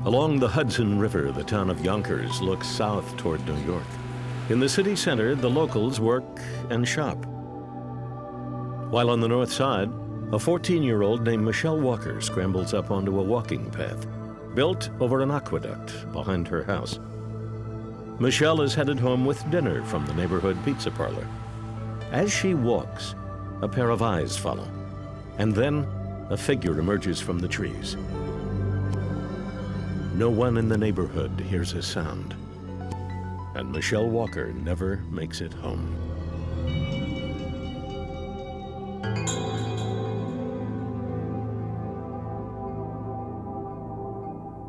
Along the Hudson River, the town of Yonkers looks south toward New York. In the city center, the locals work and shop. While on the north side, a 14-year-old named Michelle Walker scrambles up onto a walking path built over an aqueduct behind her house. Michelle is headed home with dinner from the neighborhood pizza parlor. As she walks, a pair of eyes follow, and then a figure emerges from the trees. No one in the neighborhood hears a sound, and Michelle Walker never makes it home.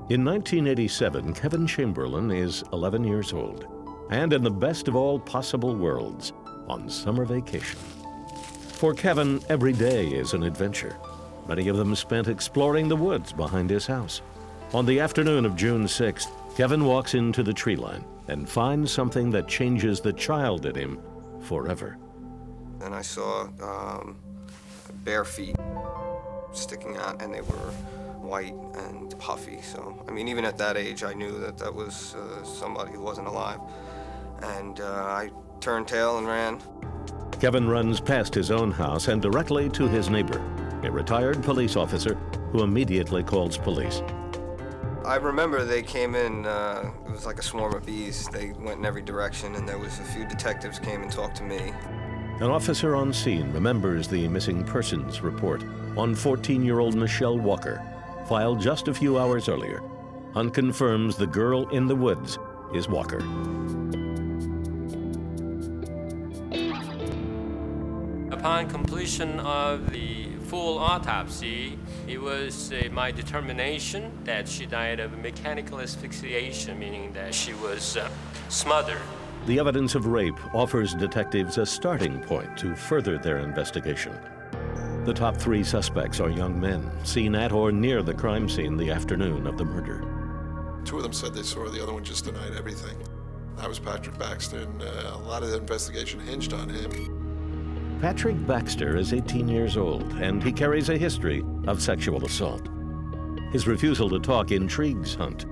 In 1987, Kevin Chamberlain is 11 years old and in the best of all possible worlds, on summer vacation. For Kevin, every day is an adventure, many of them spent exploring the woods behind his house. On the afternoon of June 6th, Kevin walks into the tree line and finds something that changes the child in him forever. And I saw bare feet sticking out, and they were white and puffy. So, I mean, even at that age, I knew that that was somebody who wasn't alive. And I turned tail and ran. Kevin runs past his own house and directly to his neighbor, a retired police officer who immediately calls police. I remember they came in, it was like a swarm of bees. They went in every direction, and there was a few detectives came and talked to me. An officer on scene remembers the missing persons report on 14-year-old Michelle Walker, filed just a few hours earlier, and confirms the girl in the woods is Walker. Upon completion of the full autopsy, it was my determination that she died of mechanical asphyxiation, meaning that she was smothered. The evidence of rape offers detectives a starting point to further their investigation. The top three suspects are young men seen at or near the crime scene the afternoon of the murder. Two of them said they saw, the other one just denied everything. That was Patrick Baxter, and a lot of the investigation hinged on him. Patrick Baxter is 18 years old, and he carries a history of sexual assault. His refusal to talk intrigues Hunt.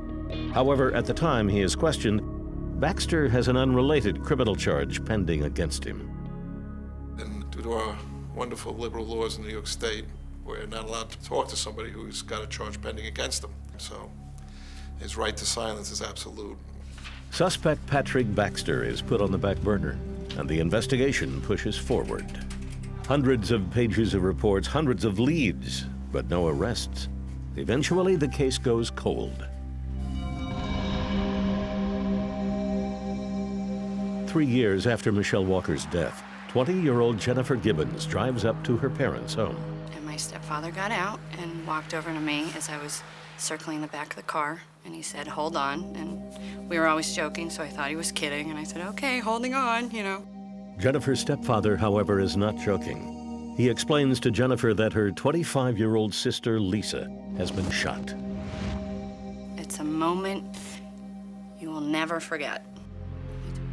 However, at the time he is questioned, Baxter has an unrelated criminal charge pending against him. And due to our wonderful liberal laws in New York State, we're not allowed to talk to somebody who's got a charge pending against them. So his right to silence is absolute. Suspect Patrick Baxter is put on the back burner, and the investigation pushes forward. Hundreds of pages of reports, hundreds of leads, but no arrests. Eventually, the case goes cold. 3 years after Michelle Walker's death, 20-year-old Jennifer Gibbons drives up to her parents' home. And my stepfather got out and walked over to me as I was circling the back of the car, and he said, "Hold on." And we were always joking, so I thought he was kidding, and I said, "Okay, holding on, you know." Jennifer's stepfather, however, is not joking. He explains to Jennifer that her 25-year-old sister, Lisa, has been shot. It's a moment you will never forget.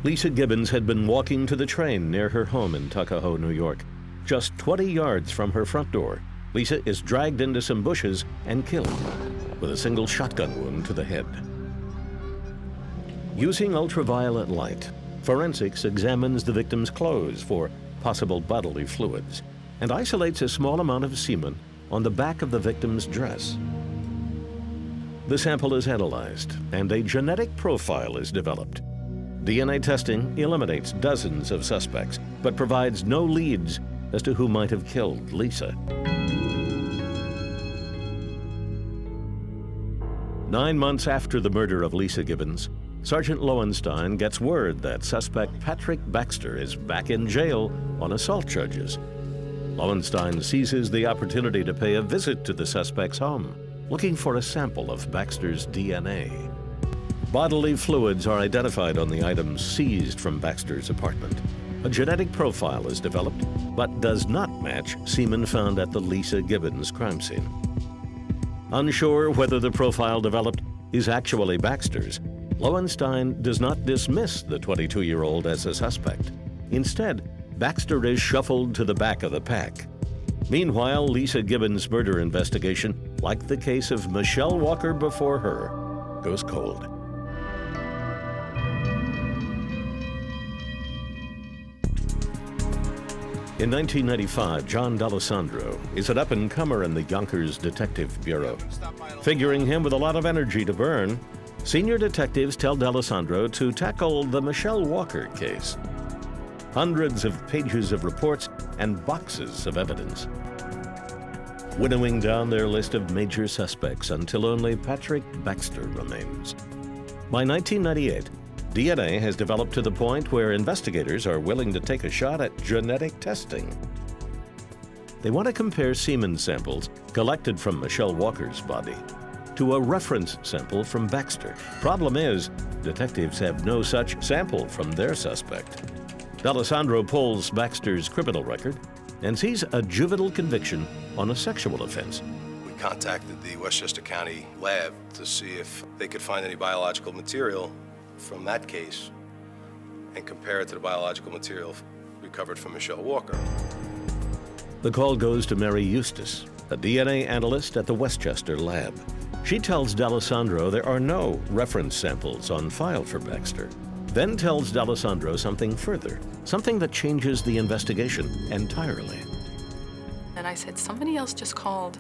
Lisa Gibbons had been walking to the train near her home in Tuckahoe, New York. Just 20 yards from her front door, Lisa is dragged into some bushes and killed with a single shotgun wound to the head. Using ultraviolet light, forensics examines the victim's clothes for possible bodily fluids and isolates a small amount of semen on the back of the victim's dress. The sample is analyzed and a genetic profile is developed. DNA testing eliminates dozens of suspects, but provides no leads as to who might have killed Lisa. 9 months after the murder of Lisa Gibbons, Sergeant Lowenstein gets word that suspect Patrick Baxter is back in jail on assault charges. Lowenstein seizes the opportunity to pay a visit to the suspect's home, looking for a sample of Baxter's DNA. Bodily fluids are identified on the items seized from Baxter's apartment. A genetic profile is developed, but does not match semen found at the Lisa Gibbons crime scene. Unsure whether the profile developed is actually Baxter's, Lowenstein does not dismiss the 22-year-old as a suspect. Instead, Baxter is shuffled to the back of the pack. Meanwhile, Lisa Gibbons' murder investigation, like the case of Michelle Walker before her, goes cold. In 1995, John D'Alessandro is an up-and-comer in the Yonkers Detective Bureau. Figuring him with a lot of energy to burn, senior detectives tell D'Alessandro to tackle the Michelle Walker case. Hundreds of pages of reports and boxes of evidence, winnowing down their list of major suspects until only Patrick Baxter remains. By 1998, DNA has developed to the point where investigators are willing to take a shot at genetic testing. They want to compare semen samples collected from Michelle Walker's body to a reference sample from Baxter. Problem is, detectives have no such sample from their suspect. D'Alessandro pulls Baxter's criminal record and sees a juvenile conviction on a sexual offense. We contacted the Westchester County lab to see if they could find any biological material from that case and compare it to the biological material recovered from Michelle Walker. The call goes to Mary Eustace, a DNA analyst at the Westchester lab. She tells D'Alessandro there are no reference samples on file for Baxter, then tells D'Alessandro something further, something that changes the investigation entirely. And I said, somebody else just called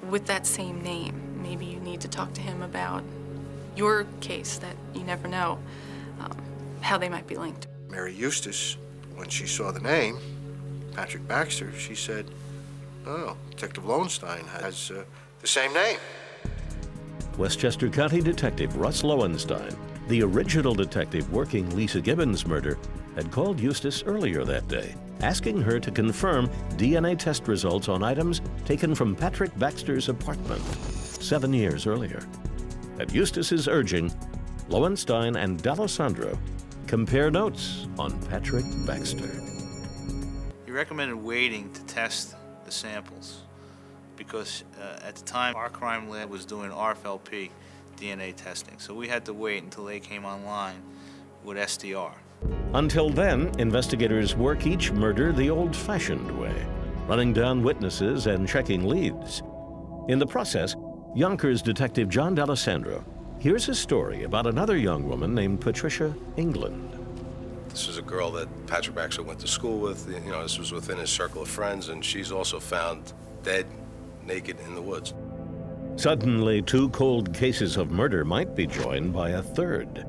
with that same name. Maybe you need to talk to him about your case, that you never know how they might be linked. Mary Eustace, when she saw the name, Patrick Baxter, she said, oh, Detective Lowenstein has the same name. Westchester County Detective Russ Lowenstein, the original detective working Lisa Gibbons' murder, had called Eustace earlier that day, asking her to confirm DNA test results on items taken from Patrick Baxter's apartment 7 years earlier. At Eustace's urging, Lowenstein and D'Alessandro compare notes on Patrick Baxter. He recommended waiting to test the samples because at the time our crime lab was doing RFLP DNA testing, so we had to wait until they came online with SDR. Until then, investigators work each murder the old-fashioned way, running down witnesses and checking leads. In the process, Yonkers detective John D'Alessandro hears a story about another young woman named Patricia England. This was a girl that Patrick Baxter went to school with. You know, this was within his circle of friends, and she's also found dead, naked in the woods. Suddenly, two cold cases of murder might be joined by a third.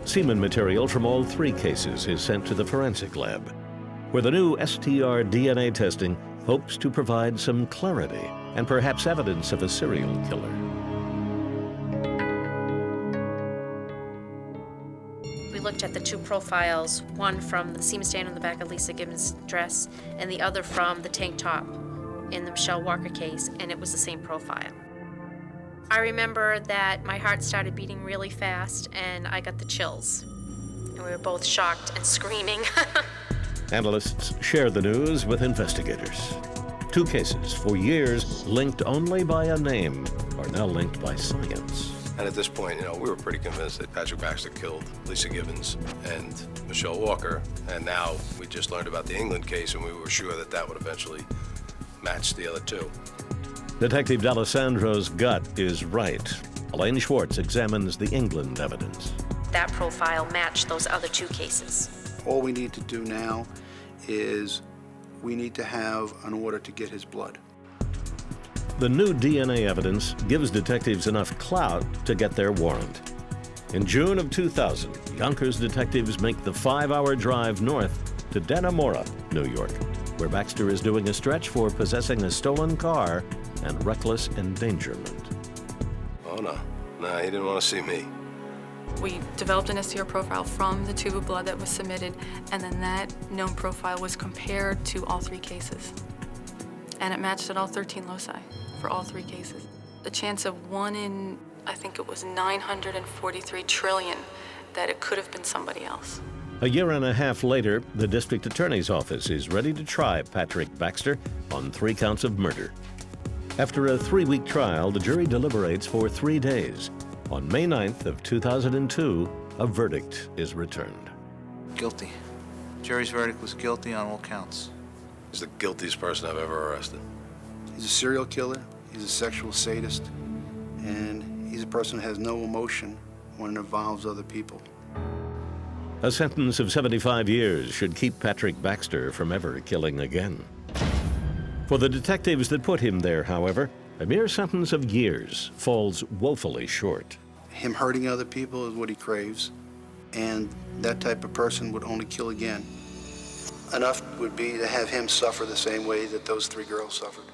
Semen material from all three cases is sent to the forensic lab, where the new STR DNA testing hopes to provide some clarity and perhaps evidence of a serial killer. We looked at the two profiles, one from the semen stain on the back of Lisa Gibbons' dress and the other from the tank top in the Michelle Walker case, and it was the same profile. I remember that my heart started beating really fast and I got the chills. And we were both shocked and screaming. Analysts share the news with investigators. Two cases, for years linked only by a name, are now linked by science. And at this point, you know, we were pretty convinced that Patrick Baxter killed Lisa Gibbons and Michelle Walker. And now we just learned about the England case, and we were sure that that would eventually match the other two. Detective D'Alessandro's gut is right. Elaine Schwartz examines the England evidence. That profile matched those other two cases. All we need to do now is we need to have an order to get his blood. The new DNA evidence gives detectives enough clout to get their warrant. In June of 2000, Yonkers detectives make the 5-hour drive north to Dannemora, New York, where Baxter is doing a stretch for possessing a stolen car and reckless endangerment. Oh, no. No, he didn't want to see me. We developed an STR profile from the tube of blood that was submitted, and then that known profile was compared to all three cases. And it matched at all 13 loci for all three cases. The chance of 1 in, I think it was 943 trillion, that it could have been somebody else. A year and a half later, the district attorney's office is ready to try Patrick Baxter on 3 counts of murder. After a 3-week trial, the jury deliberates for 3 days. On May 9th of 2002, a verdict is returned. Guilty. Jury's verdict was guilty on all counts. He's the guiltiest person I've ever arrested. He's a serial killer, he's a sexual sadist, and he's He's a person who has no emotion when it involves other people. A sentence of 75 years should keep Patrick Baxter from ever killing again. For the detectives that put him there, however, a mere sentence of years falls woefully short. Him hurting other people is what he craves, and that type of person would only kill again. Enough would be to have him suffer the same way that those 3 girls suffered.